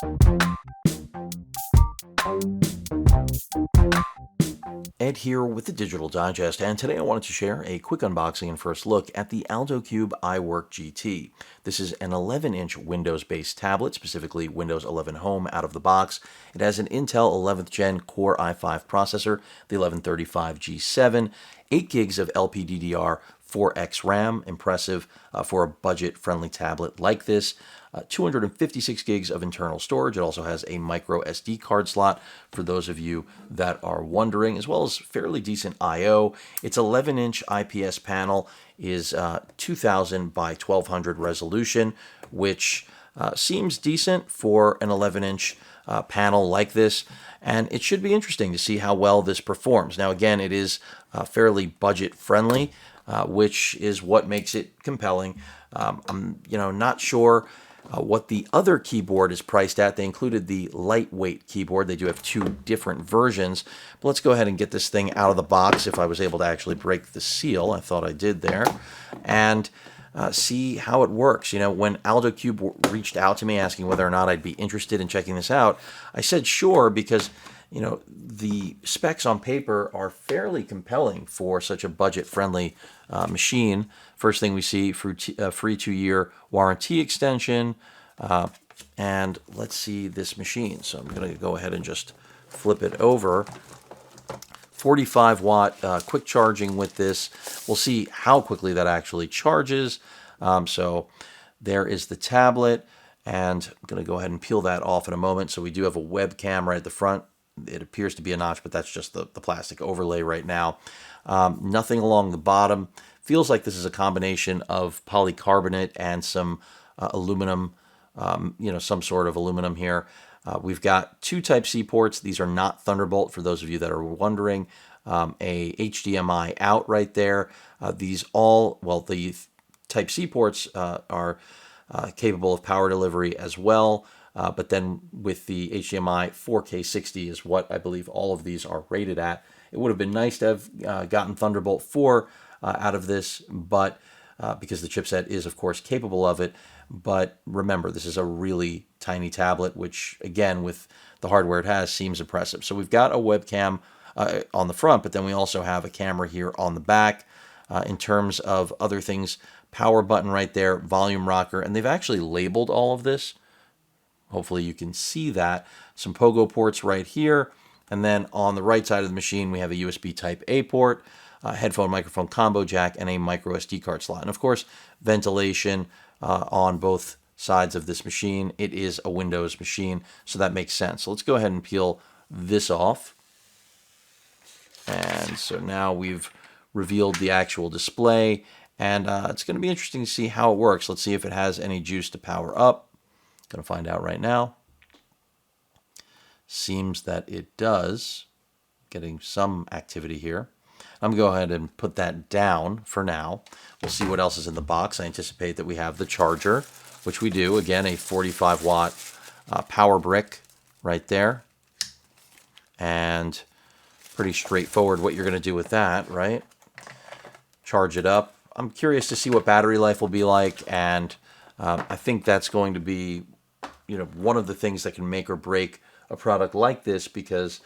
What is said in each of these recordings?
Ed here with the Digital Digest, and today I wanted to share a quick unboxing and first look at the Alldocube iWorkGT. This is an 11-inch Windows-based tablet, specifically Windows 11 Home out of the box. It has an Intel 11th Gen Core i5 processor, the 1135G7, 8 gigs of LPDDR, 4X RAM, impressive for a budget-friendly tablet like this. 256 gigs of internal storage. It also has a micro SD card slot for those of you that are wondering, as well as fairly decent I/O. Its 11-inch IPS panel is 2000 by 1200 resolution, which seems decent for an 11-inch panel like this, and it should be interesting to see how well this performs. Now, again, it is fairly budget-friendly, which is what makes it compelling. I'm not sure what the other keyboard is priced at. They included the lightweight keyboard. They do have two different versions. But let's go ahead and get this thing out of the box if I was able to actually break the seal. I thought I did there. And see how it works. When Alldocube reached out to me asking whether or not I'd be interested in checking this out, I said sure, because the specs on paper are fairly compelling for such a budget-friendly machine. First thing we see, free 2-year warranty extension, and let's see this machine. So I'm going to go ahead and just flip it over. 45 watt quick charging with this. We'll see how quickly that actually charges. So there is the tablet, and I'm going to go ahead and peel that off in a moment. So we do have a webcam right at the front. It appears to be a notch, but that's just the plastic overlay right now. Nothing along the bottom. Feels like this is a combination of polycarbonate and some aluminum, some sort of aluminum here. We've got two Type-C ports. These are not Thunderbolt, for those of you that are wondering. A HDMI out right there. The Type-C ports are capable of power delivery as well. But then with the HDMI, 4K 60 is what I believe all of these are rated at. It would have been nice to have gotten Thunderbolt 4 out of this, but because the chipset is, of course, capable of it. But remember, this is a really tiny tablet, which, again, with the hardware it has, seems impressive. So we've got a webcam on the front, but then we also have a camera here on the back. In terms of other things, power button right there, volume rocker, and they've actually labeled all of this. Hopefully you can see that. Some pogo ports right here. And then on the right side of the machine, we have a USB Type-A port, headphone microphone combo jack, and a micro SD card slot. And of course, ventilation on both sides of this machine. It is a Windows machine, so that makes sense. So let's go ahead and peel this off. And so now we've revealed the actual display, and it's going to be interesting to see how it works. Let's see if it has any juice to power up. Going to find out right now. Seems that it does. Getting some activity here. I'm going to go ahead and put that down for now. We'll see what else is in the box. I anticipate that we have the charger, which we do. Again, a 45 watt power brick right there. And pretty straightforward what you're going to do with that, right? Charge it up. I'm curious to see what battery life will be like, and I think that's going to be one of the things that can make or break a product like this, because,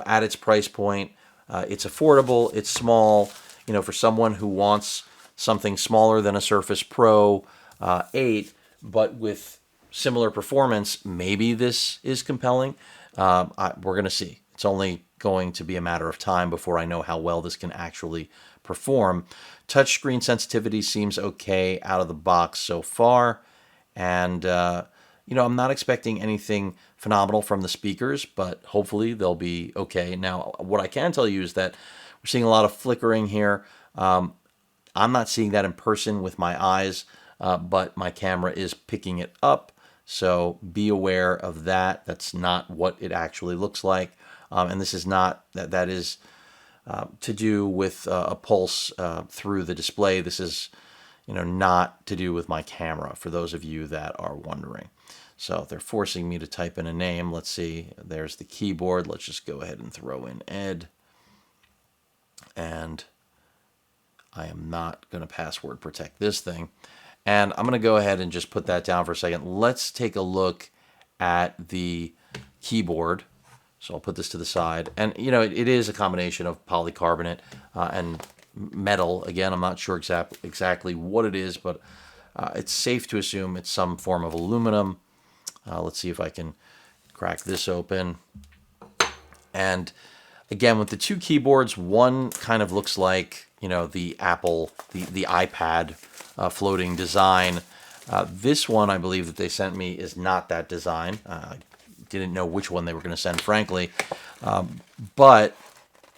at its price point, it's affordable, it's small, for someone who wants something smaller than a Surface Pro 8, but with similar performance, maybe this is compelling. We're going to see. It's only going to be a matter of time before I know how well this can actually perform. Touchscreen sensitivity seems okay out of the box so far, and I'm not expecting anything phenomenal from the speakers, but hopefully they'll be okay. Now, what I can tell you is that we're seeing a lot of flickering here. I'm not seeing that in person with my eyes, but my camera is picking it up, so be aware of that. That's not what it actually looks like, and this is not, that is to do with a pulse through the display. This is not to do with my camera, for those of you that are wondering. So they're forcing me to type in a name. Let's see. There's the keyboard. Let's just go ahead and throw in Ed. And I am not going to password protect this thing. And I'm going to go ahead and just put that down for a second. Let's take a look at the keyboard. So I'll put this to the side. And, you know, it is a combination of polycarbonate and metal. Again, I'm not sure exactly what it is, but it's safe to assume it's some form of aluminum. Let's see if I can crack this open. And again, with the two keyboards, one kind of looks like, you know, the Apple, the iPad floating design. This one, I believe that they sent me, is not that design. I didn't know which one they were going to send, frankly. But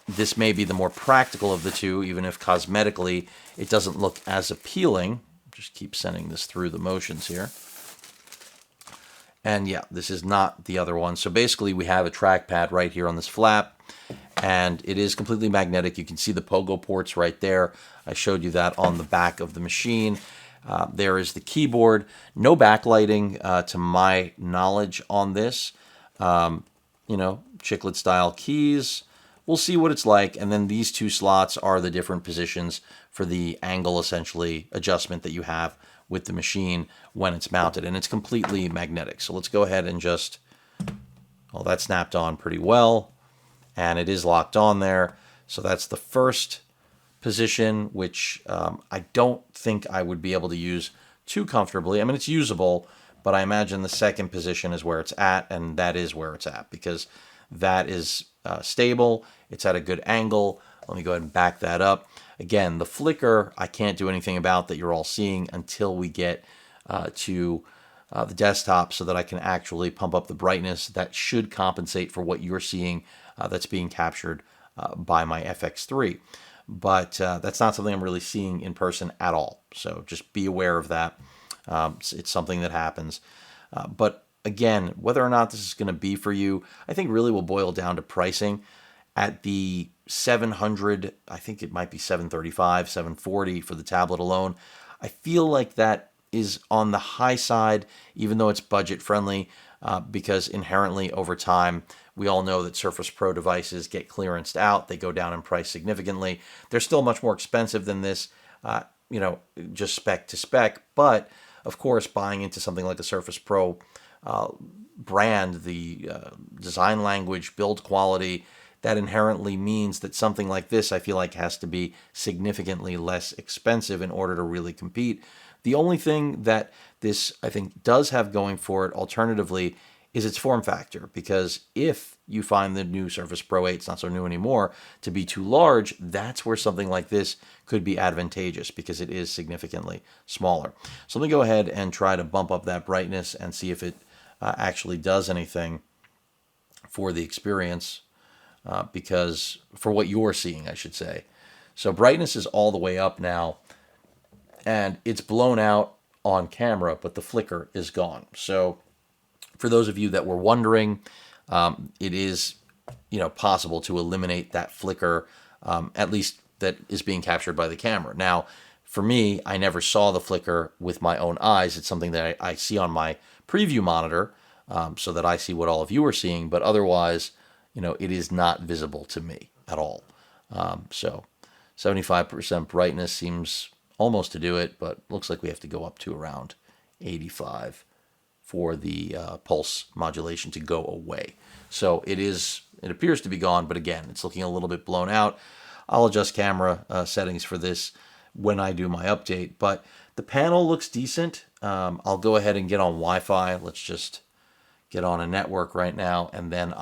this may be the more practical of the two, even if cosmetically it doesn't look as appealing. Just keep sending this through the motions here. And yeah, this is not the other one. So basically we have a trackpad right here on this flap, and it is completely magnetic. You can see the pogo ports right there. I showed you that on the back of the machine. There is the keyboard. No backlighting to my knowledge on this. You know, chiclet style keys. We'll see what it's like. And then these two slots are the different positions for the angle, essentially, adjustment that you have with the machine when it's mounted. And it's completely magnetic. So let's go ahead and just, well, that snapped on pretty well. And it is locked on there. So that's the first position, which I don't think I would be able to use too comfortably. I mean, it's usable, but I imagine the second position is where it's at, and that is where it's at, because that is stable. It's at a good angle. Let me go ahead and back that up. Again, the flicker, I can't do anything about that you're all seeing until we get to the desktop so that I can actually pump up the brightness. That should compensate for what you're seeing that's being captured by my FX3. But that's not something I'm really seeing in person at all. So just be aware of that. It's something that happens. But again, whether or not this is going to be for you, I think really will boil down to pricing. At the 700, I think it might be 735, 740 for the tablet alone. I feel like that is on the high side, even though it's budget friendly, because inherently over time, we all know that Surface Pro devices get clearanced out. They go down in price significantly. They're still much more expensive than this, you know, just spec to spec. But of course, buying into something like a Surface Pro brand, the design language, build quality, that inherently means that something like this, I feel like, has to be significantly less expensive in order to really compete. The only thing that this, I think, does have going for it, alternatively, is its form factor. Because if you find the new Surface Pro 8, it's not so new anymore, to be too large, that's where something like this could be advantageous, because it is significantly smaller. So let me go ahead and try to bump up that brightness and see if it actually does anything for the experience. Because for what you're seeing, I should say. So brightness is all the way up now, and it's blown out on camera, but the flicker is gone. So for those of you that were wondering, it is, you know, possible to eliminate that flicker, at least that is being captured by the camera. Now, for me, I never saw the flicker with my own eyes. It's something that I see on my preview monitor, so that I see what all of you are seeing, but otherwise, you know, it is not visible to me at all. So 75% brightness seems almost to do it, but looks like we have to go up to around 85 for the pulse modulation to go away. So it appears to be gone, but again, it's looking a little bit blown out. I'll adjust camera settings for this when I do my update, but the panel looks decent. I'll go ahead and get on Wi-Fi. Let's just get on a network right now, and then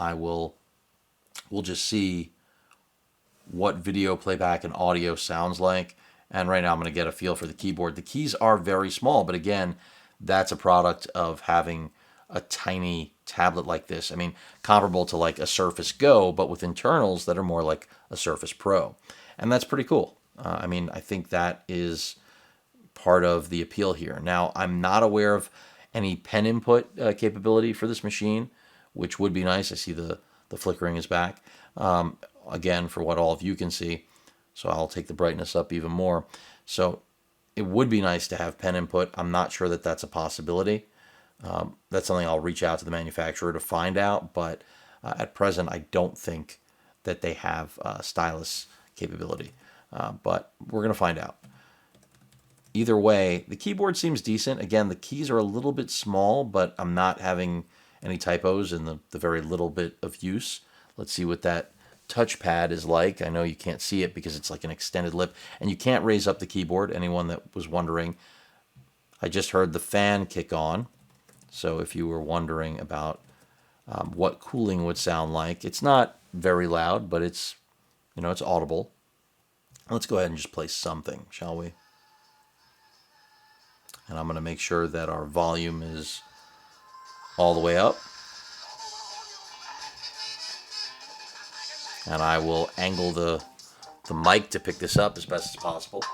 we'll just see what video playback and audio sounds like. And right now I'm going to get a feel for the keyboard. The keys are very small, but again, that's a product of having a tiny tablet like this. I mean, comparable to like a Surface Go, but with internals that are more like a Surface Pro. And that's pretty cool. I mean, I think that is part of the appeal here. Now, I'm not aware of any pen input capability for this machine, which would be nice. I see the flickering is back, again, for what all of you can see. So I'll take the brightness up even more. So it would be nice to have pen input. I'm not sure that that's a possibility. That's something I'll reach out to the manufacturer to find out, but at present, I don't think that they have stylus capability. But we're going to find out. Either way, the keyboard seems decent. Again, the keys are a little bit small, but I'm not having any typos in the very little bit of use. Let's see what that touchpad is like. I know you can't see it because it's like an extended lip, and you can't raise up the keyboard. Anyone that was wondering, I just heard the fan kick on. So if you were wondering about what cooling would sound like, it's not very loud, but it's, it's audible. Let's go ahead and just play something, shall we? And I'm going to make sure that our volume is all the way up. And I will angle the mic to pick this up as best as possible.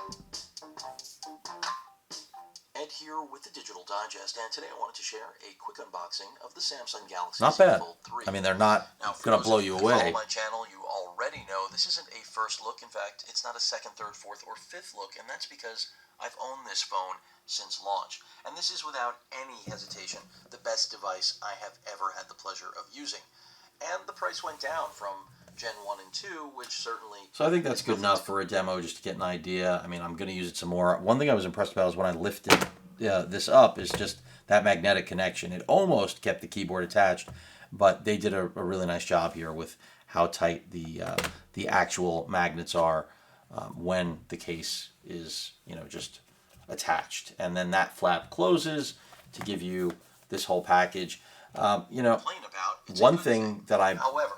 Ed here with the Digital Digest, and today I wanted to share a quick unboxing of the Samsung Galaxy Z Fold 3. I mean, they're not going to blow you away. Follow my channel, you already know this isn't a first look. In fact, it's not a second, third, fourth, or fifth look, and that's because I've owned this phone since launch. And this is without any hesitation the best device I have ever had the pleasure of using. And the price went down from Gen 1 and 2, which certainly... So I think that's good enough for a demo just to get an idea. I mean, I'm going to use it some more. One thing I was impressed about is when I lifted this up is just that magnetic connection. It almost kept the keyboard attached, but they did a really nice job here with how tight the actual magnets are when the case is, just attached. And then that flap closes to give you this whole package. One thing that however,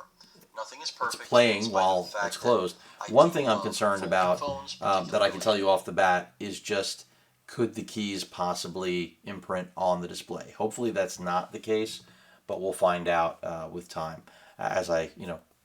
nothing is perfect. It's playing while it's closed. One thing I'm concerned about that I can tell you off the bat is just, could the keys possibly imprint on the display? Hopefully that's not the case, but we'll find out with time as I,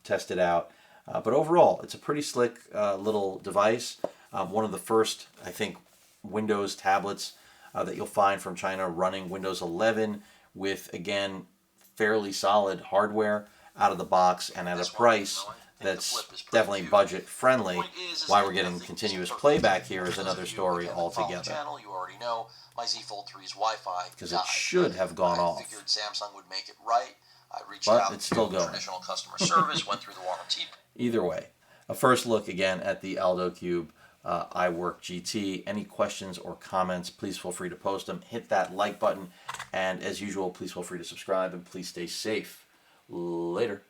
test it out. But overall, it's a pretty slick little device. One of the first, I think, Windows tablets that you'll find from China running Windows 11 with, again, fairly solid hardware out of the box and at a price that's definitely budget friendly. Why we're getting continuous playback here is another story altogether. You already know my Z Fold 3's Wi-Fi because it should have gone off. I figured Samsung would make it right. I reached out to traditional customer service, went through the warranty. Either way, a first look again at the Alldocube iWorkGT. Any questions or comments, please feel free to post them. Hit that like button, and as usual, please feel free to subscribe, and please stay safe. Later.